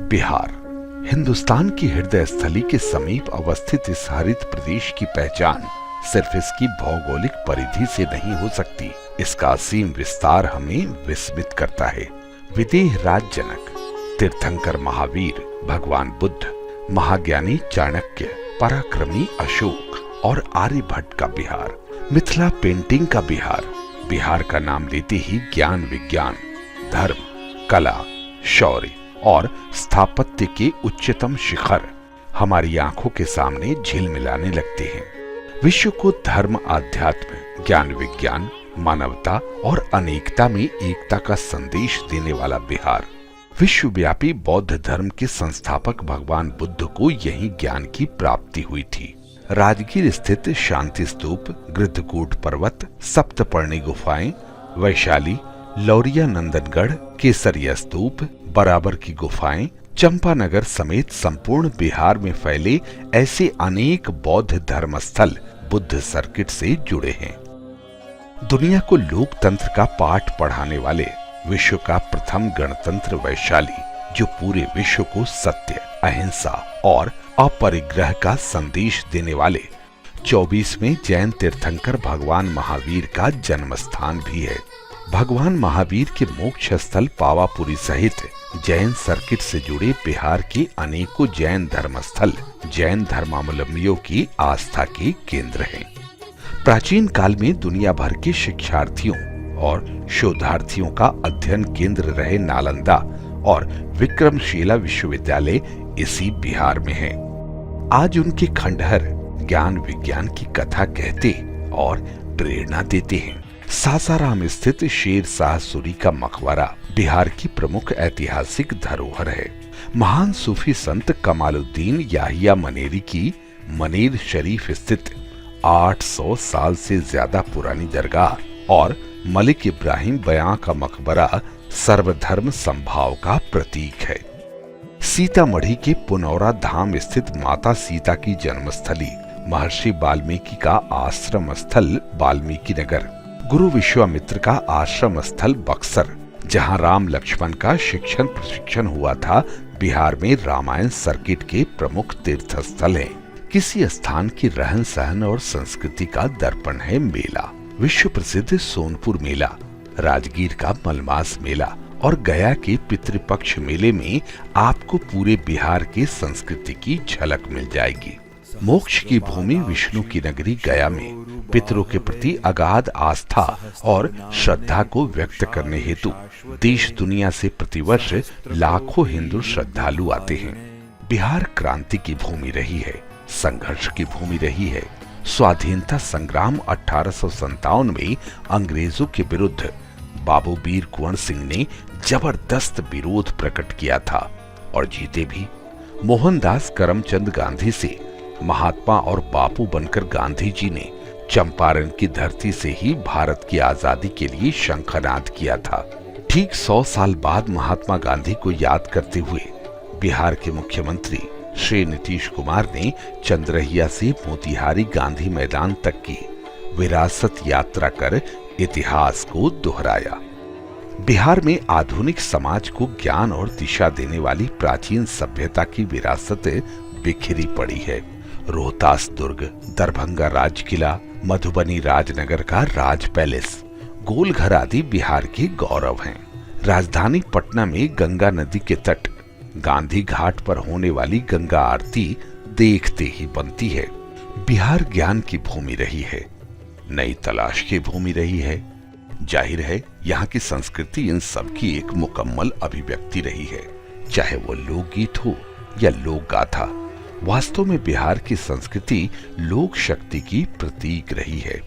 बिहार हिंदुस्तान की हृदय स्थली के समीप अवस्थित इस हरित प्रदेश की पहचान सिर्फ इसकी भौगोलिक परिधि से नहीं हो सकती। इसका असीम विस्तार हमें विस्मित करता है। विदेह राज जनक, तीर्थंकर महावीर, भगवान बुद्ध, महाज्ञानी चाणक्य, पराक्रमी अशोक और आर्यभट्ट का बिहार, मिथिला पेंटिंग का बिहार। बिहार का नाम लेते ही ज्ञान, विज्ञान, धर्म, कला, शौर्य और स्थापत्य के उच्चतम शिखर हमारी आंखों के सामने झिलमिलाने लगते हैं। विश्व को धर्म, आध्यात्म, ज्ञान, विज्ञान, मानवता और अनेकता में एकता का संदेश देने वाला बिहार। विश्वव्यापी बौद्ध धर्म के संस्थापक भगवान बुद्ध को यही ज्ञान की प्राप्ति हुई थी। राजगीर स्थित शांति स्तूप, गृद्धकूट पर्वत, सप्तपर्णी गुफाएं, वैशाली, लौरिया नंदनगढ़, केसरिया स्तूप, बराबर की गुफाएं, चंपानगर समेत संपूर्ण बिहार में फैले ऐसे अनेक बौद्ध धर्म स्थल बुद्ध सर्किट से जुड़े हैं। दुनिया को लोकतंत्र का पाठ पढ़ाने वाले विश्व का प्रथम गणतंत्र वैशाली, जो पूरे विश्व को सत्य, अहिंसा और अपरिग्रह का संदेश देने वाले 24वें जैन तीर्थंकर भगवान महावीर का जन्म स्थान भी है। भगवान महावीर के मोक्ष स्थल पावापुरी सहित जैन सर्किट से जुड़े बिहार के अनेकों जैन धर्मस्थल जैन धर्मावलंबियों की आस्था के केंद्र हैं। प्राचीन काल में दुनिया भर के शिक्षार्थियों और शोधार्थियों का अध्ययन केंद्र रहे नालंदा और विक्रमशिला विश्वविद्यालय इसी बिहार में है। आज उनके खंडहर ज्ञान, विज्ञान की कथा कहते और प्रेरणा देते हैं। सासाराम स्थित शेर शाह सूरी का मकबरा बिहार की प्रमुख ऐतिहासिक धरोहर है। महान सूफी संत कमालुद्दीन याहिया मनेरी की मनेर शरीफ स्थित 800 साल से ज्यादा पुरानी दरगाह और मलिक इब्राहिम बयां का मकबरा सर्वधर्म संभाव का प्रतीक है। सीतामढ़ी के पुनौरा धाम स्थित माता सीता की जन्मस्थली, महर्षि वाल्मीकि का आश्रम स्थल वाल्मीकि नगर, गुरु विश्वामित्र का आश्रम स्थल बक्सर, जहां राम लक्ष्मण का शिक्षण प्रशिक्षण हुआ था, बिहार में रामायण सर्किट के प्रमुख तीर्थ स्थल है। किसी स्थान की रहन सहन और संस्कृति का दर्पण है मेला। विश्व प्रसिद्ध सोनपुर मेला, राजगीर का मलमास मेला और गया के पितृपक्ष मेले में आपको पूरे बिहार की संस्कृति की झलक मिल जाएगी। मोक्ष की भूमि विष्णु की नगरी गया में पितरों के प्रति अगाध आस्था और श्रद्धा को व्यक्त करने हेतु देश दुनिया से प्रतिवर्ष लाखों हिंदू श्रद्धालु आते हैं। बिहार क्रांति की भूमि रही है, संघर्ष की भूमि रही है। स्वाधीनता संग्राम 1857 में अंग्रेजों के विरुद्ध बाबू वीर कुंवर सिंह ने जबरदस्त विरोध प्रकट किया था और जीते भी। मोहनदास करमचंद गांधी से महात्मा और बापू बनकर गांधी जी ने चंपारण की धरती से ही भारत की आजादी के लिए शंखनाद किया था। ठीक 100 साल बाद महात्मा गांधी को याद करते हुए बिहार के मुख्यमंत्री श्री नीतीश कुमार ने चंद्रहिया से मोतिहारी गांधी मैदान तक की विरासत यात्रा कर इतिहास को दोहराया। बिहार में आधुनिक समाज को ज्ञान और दिशा देने वाली प्राचीन सभ्यता की विरासत बिखरी पड़ी है। रोहतास दुर्ग, दरभंगा राज किला, मधुबनी राजनगर का राज पैलेस, गोलघर आदि बिहार के गौरव हैं। राजधानी पटना में गंगा नदी के तट, गांधी घाट पर होने वाली गंगा आरती देखते ही बनती है। बिहार ज्ञान की भूमि रही है, नई तलाश की भूमि रही है। जाहिर है यहाँ की संस्कृति इन सब की एक मुकम्मल अभिव्यक्ति रही है, चाहे वो लोकगीत हो या लोक गाथा। वास्तव में बिहार की संस्कृति लोक शक्ति की प्रतीक रही है।